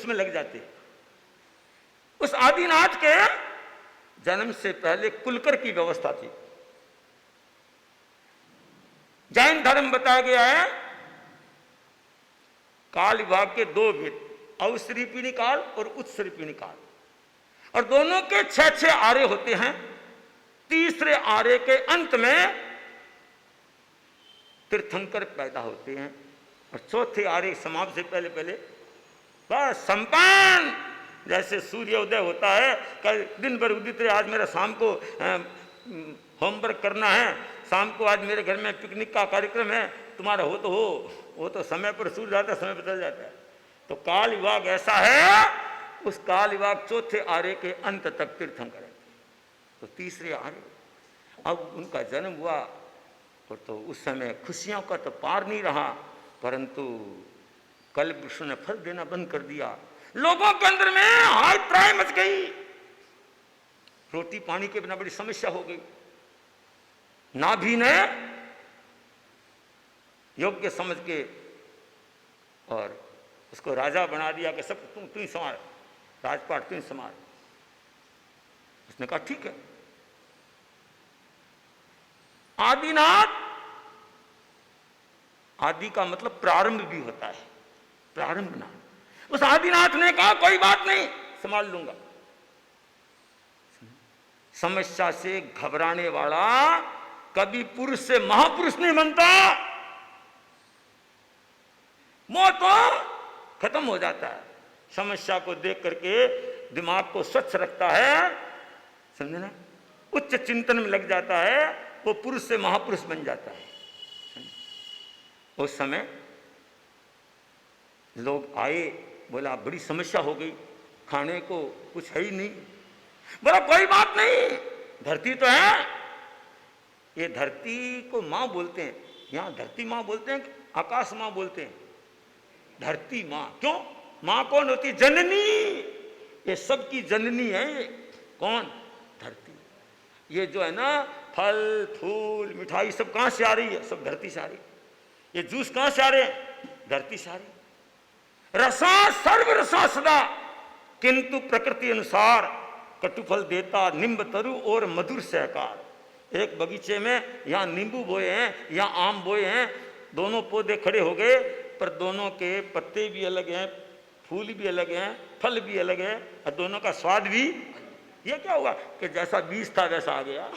उसमें लग जाते। उस आदिनाथ के जन्म से पहले कुलकर की व्यवस्था थी। जैन धर्म बताया गया है काल विभाग के दो भेद, अवसरीपिणी काल और उत्सरीपिणी काल, और दोनों के 6-6 आरे होते हैं। तीसरे आरे के अंत में तीर्थंकर पैदा होते हैं और चौथे आरे समाप्त से पहले पहले बस संपन्न। जैसे सूर्योदय होता है, कल दिन भर उदित रहे, आज मेरा शाम को होमवर्क करना है, शाम को आज मेरे घर में पिकनिक का कार्यक्रम है, तुम्हारा हो तो हो, वो तो समय पर सूर्य जाता है, समय बदल जाता है। तो काल विभाग ऐसा है, उस काल विभाग चौथे आरे के अंत तक तीर्थंकर है। तो तीसरे आरे अब उनका जन्म हुआ और तो उस समय खुशियों का तो पार नहीं रहा, परंतु कल वृक्ष ने फल देना बंद कर दिया। लोगों के अंदर में हाय त्राही मच गई, रोटी पानी के बिना बड़ी समस्या हो गई। नाभि ने योग्य समझ के और उसको राजा बना दिया कि सब तू ही संभाल, राजपाट तू ही संभाल। उसने कहा ठीक है। आदिनाथ, आदि का मतलब प्रारंभ भी होता है, प्रारंभ ना। उस आदिनाथ ने कहा कोई बात नहीं, संभाल लूंगा। समस्या से घबराने वाला कभी पुरुष से महापुरुष नहीं बनता। मोह तो खत्म हो जाता है, समस्या को देख करके दिमाग को स्वच्छ रखता है, समझे ना, उच्च चिंतन में लग जाता है, वो पुरुष से महापुरुष बन जाता है। उस समय लोग आए, बोला बड़ी समस्या हो गई, खाने को कुछ है ही नहीं। बोला कोई बात नहीं, धरती तो है। ये धरती को माँ बोलते हैं, यहाँ धरती माँ बोलते हैं, आकाश माँ बोलते हैं। धरती माँ क्यों? माँ कौन होती है? जननी। ये सबकी जननी है। कौन? धरती। ये जो है ना फल फूल मिठाई सब कहाँ से आ रही है? सब धरती से आ रही है। ये जूस कहाँ से आ रहे हैं? धरती से आ रही है। रसा सर्व रसा सदा, किंतु प्रकृति अनुसार कटुफल देता निम्ब तरु और मधुर सहकार। एक बगीचे में यहाँ नींबू बोए हैं, यहाँ आम बोए हैं, दोनों पौधे खड़े हो गए, पर दोनों के पत्ते भी अलग हैं, फूल भी अलग हैं, फल भी अलग है, और दोनों का स्वाद भी। ये क्या हुआ कि जैसा बीज था वैसा आ गया।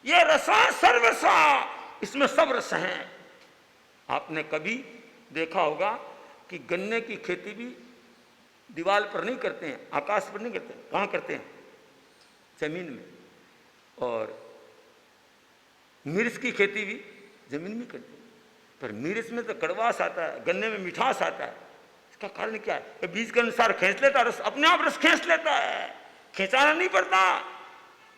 ये रसा सर्वसा, इसमें सब रस हैं। आपने कभी देखा होगा कि गन्ने की खेती भी दीवार पर नहीं करते हैं, आकाश पर नहीं करते, कहाँ करते हैं? जमीन में। और मिर्च की खेती भी जमीन में करते हैं, पर मिर्च में तो कड़वास आता है, गन्ने में मिठास आता है। इसका कारण क्या है? बीज के अनुसार खींच लेता है रस, अपने आप रस खींच लेता है, खींचाना नहीं पड़ता।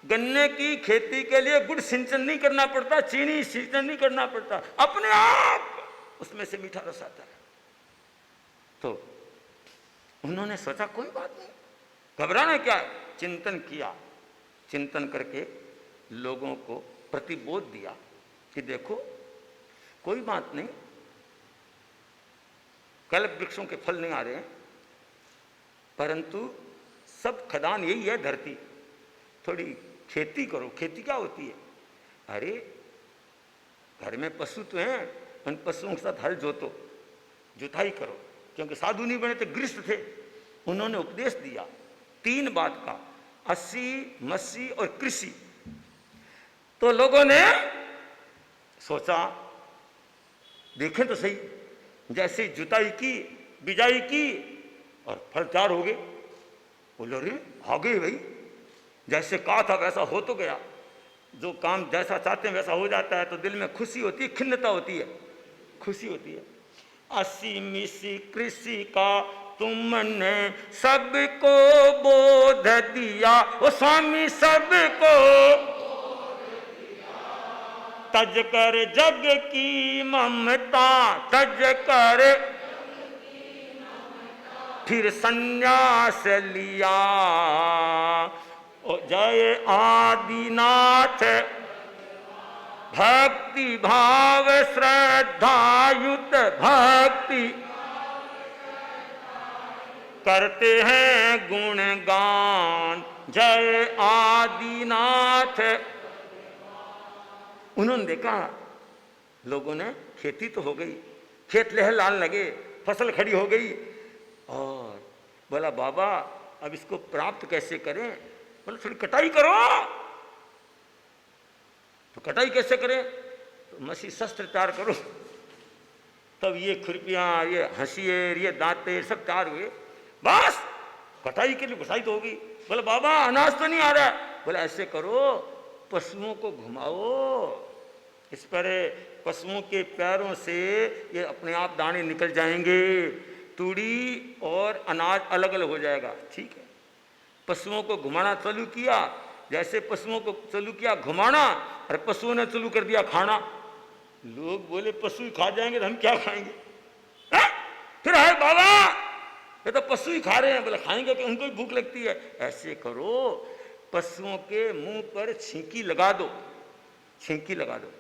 गन्ने की खेती के लिए गुड़ सिंचन नहीं करना पड़ता, चीनी सिंचन नहीं करना पड़ता, अपने आप उसमें से मीठा रस आता है। तो उन्होंने सोचा कोई बात नहीं, घबराना क्या है। चिंतन किया, चिंतन करके लोगों को प्रतिबोध दिया कि देखो कोई बात नहीं, कल्प वृक्षों के फल नहीं आ रहे हैं, परंतु सब खदान यही है धरती, थोड़ी खेती करो। खेती क्या होती है? अरे घर में पशु तो हैं, उन पशुओं के साथ हल जोतो, जुताई करो, क्योंकि साधु नहीं बने तो गृहस्थ थे। उन्होंने उपदेश दिया 3 बात का, अस्सी मस्सी और कृषि। तो लोगों ने सोचा देखें तो सही, जैसे जुताई की, बिजाई की और फल तैयार हो गए। बोलो रे आ गए भाई, जैसे कहा था वैसा हो तो गया। जो काम जैसा चाहते हैं वैसा हो जाता है तो दिल में खुशी होती है, खिन्नता होती है, खुशी होती है। अस्सी मिसी कृषि का तुमने सबको बोध दिया, ओ स्वामी सबको तज कर जग की ममता, तज कर फिर संन्यास लिया। ओ जय आदिनाथ भक्ति भाव श्रद्धायुत, भक्ति करते हैं गुणगान जय आदिनाथ। उन्होंने देखा लोगों ने, खेती तो हो गई, खेत लहलहाने लगे, फसल खड़ी हो गई, और बोला बाबा अब इसको प्राप्त कैसे करें? बोला थोड़ी कटाई करो। तो कटाई कैसे करें? तो मसी शस्त्र तैयार करो। तब ये खुरपियाँ, ये हंसिएर, ये दांते सब तैयार हुए, बस कटाई के लिए घुसाई तो होगी। बोले बाबा अनाज तो नहीं आ रहा है। बोले ऐसे करो, पशुओं को घुमाओ, इस पर पशुओं के पैरों से ये अपने आप दाने निकल जाएंगे, तूड़ी और अनाज अलग अलग हो जाएगा। ठीक है, पशुओं को घुमाना चालू किया। जैसे पशुओं को चालू किया घुमाना, और पशुओं ने चालू कर दिया खाना। लोग बोले पशु ही खा जाएंगे तो हम क्या खाएंगे? फिर है बाबा ये तो पशु ही खा रहे हैं। बोले खाएंगे कि उनको भी भूख लगती है। ऐसे करो, पशुओं के मुंह पर छींकी लगा दो, छींकी लगा दो।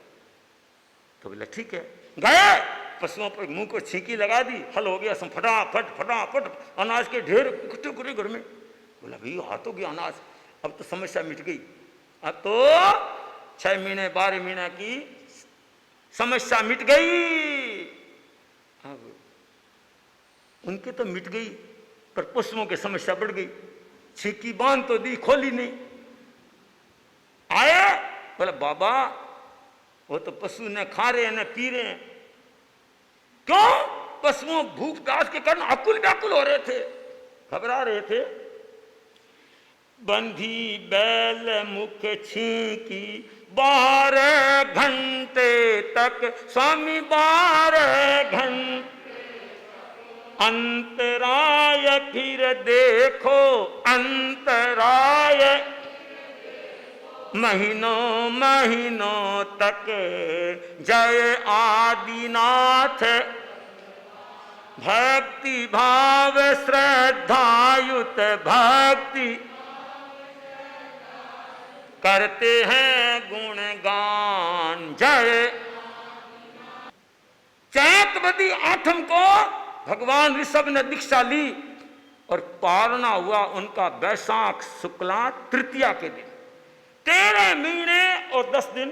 तो बोला ठीक है, गए पशुओं पर मुंह को छींकी लगा दी, हल हो गया। सब फटाफट फटाफट अनाज के ढेर इकट्ठे करे घर में। बोला भाई हाथों की अनाज, अब तो समस्या मिट गई। अब तो 6 महीने 12 महीने की समस्या मिट गई। अब उनके तो मिट गई, पर पशुओं की समस्या बढ़ गई। छींकी बांध तो दी, खोली नहीं। आए बोला बाबा वो तो पशु न खा रहे हैं न पी रहे हैं। क्यों? पशुओं भूख प्यास के कारण आकुल व्याकुल हो रहे थे, घबरा रहे थे। बंधी बैल मुख छींकी 12 घंटे तक, स्वामी 12 घंटे अंतराय, फिर देखो अंतराय, महीनों महीनों तक जय आदिनाथ। भक्ति भाव श्रद्धायुत भक्ति करते हैं गुणगान जय। चैतवदी आठम को भगवान ऋषभ ने दीक्षा ली, और पारना हुआ उनका वैशाख शुक्ला तृतीया के दिन। 13 महीने और 10 दिन,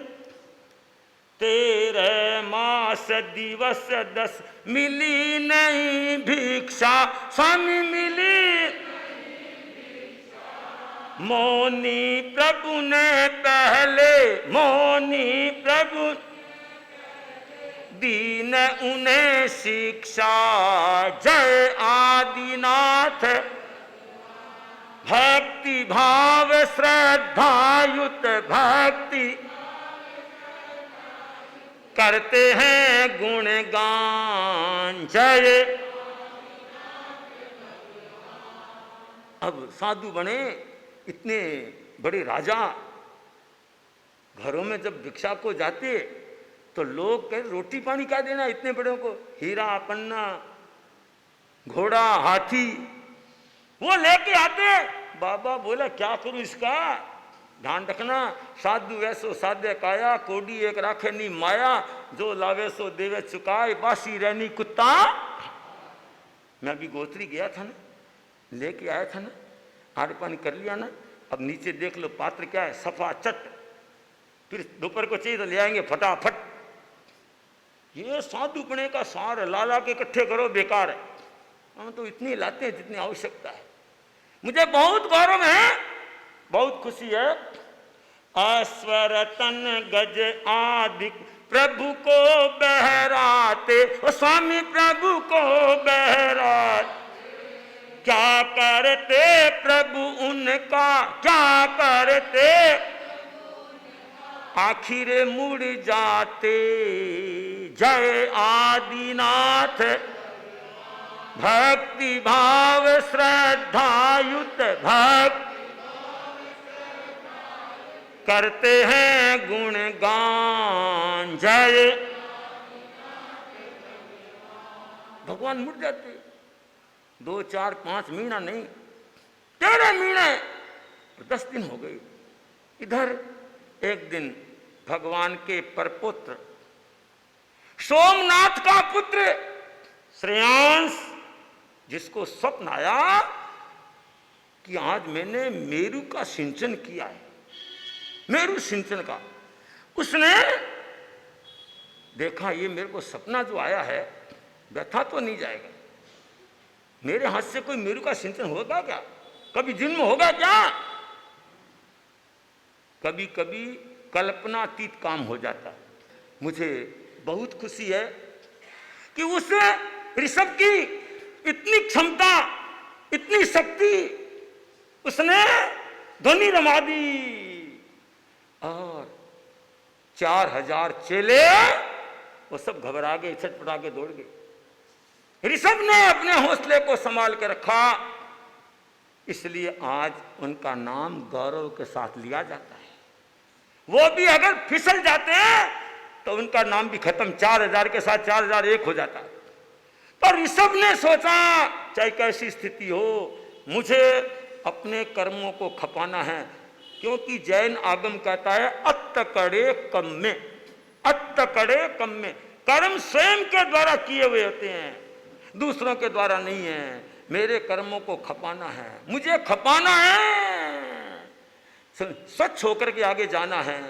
13 मास दिवस 10, मिली नहीं भिक्षा, स्वामी मिली। मौनी प्रभु ने पहले, मौनी प्रभु दीन उन्हें शिक्षा जय आदिनाथ। भक्ति भाव श्रद्धायुत भक्ति करते हैं गुणगान जय। अब साधु बने इतने बड़े राजा, घरों में जब भिक्षा को जाते तो लोग कहे रोटी पानी क्या देना इतने बड़ों को, हीरा पन्ना घोड़ा हाथी वो लेके आते। बाबा बोला क्या करूं इसका, ध्यान रखना। साधु वैसो साध्य काया, कोडी एक राखे नी माया, जो लावे सो देवे चुकाए, बासी रहनी कुत्ता। मैं अभी गोत्री गया था ना, लेके आया था ना, आरे पानी कर लिया ना। अब नीचे देख लो पात्र क्या है, सफा चट। फिर दोपहर को चाहिए तो ले आएंगे फटाफट। ये साधुपने का सार लाला के इकट्ठे करो बेकार है। हम तो इतनी लाते हैं जितनी आवश्यकता है। मुझे बहुत गौरव है, बहुत खुशी है। अस्वर तन गज आदि प्रभु को बहराते, ओ स्वामी प्रभु को बहराते। क्या करते प्रभु उनका, क्या करते, आखिर मुड़ जाते जय आदिनाथ। भक्ति भाव श्रद्धायुत भक्त करते हैं गुणगान जय। भगवान मुड़ जाते, 2 4 5 महीना नहीं, 13 महीने 10 दिन हो गए। इधर एक दिन भगवान के परपुत्र सोमनाथ का पुत्र श्रेयांश जिसको स्वप्न आया कि आज मैंने मेरू का सिंचन किया है, मेरू सिंचन का, उसने देखा ये मेरे को सपना जो आया है व्यथा तो नहीं जाएगा, मेरे हाथ से कोई मेरू का सिंचन होगा क्या, कभी जन्म होगा क्या। कभी कभी कल्पनातीत काम हो जाता है। मुझे बहुत खुशी है कि उस ऋषभ की इतनी क्षमता, इतनी शक्ति, उसने ध्वनि रमा दी और 4000 चेले वो सब घबरा गए, छटपटा के दौड़ गए। ऋषभ ने अपने हौसले को संभाल के रखा, इसलिए आज उनका नाम गौरव के साथ लिया जाता है। वो भी अगर फिसल जाते हैं तो उनका नाम भी खत्म, 4000 के साथ 4001 हो जाता। तो ऋषभ ने सोचा चाहे कैसी स्थिति हो मुझे अपने कर्मों को खपाना है, क्योंकि जैन आगम कहता है अत्तकड़े कम में, अत्तकड़े कम में, कर्म स्वयं के द्वारा किए हुए होते हैं, दूसरों के द्वारा नहीं है। मेरे कर्मों को खपाना है, मुझे खपाना है, स्वच्छ होकर के आगे जाना है।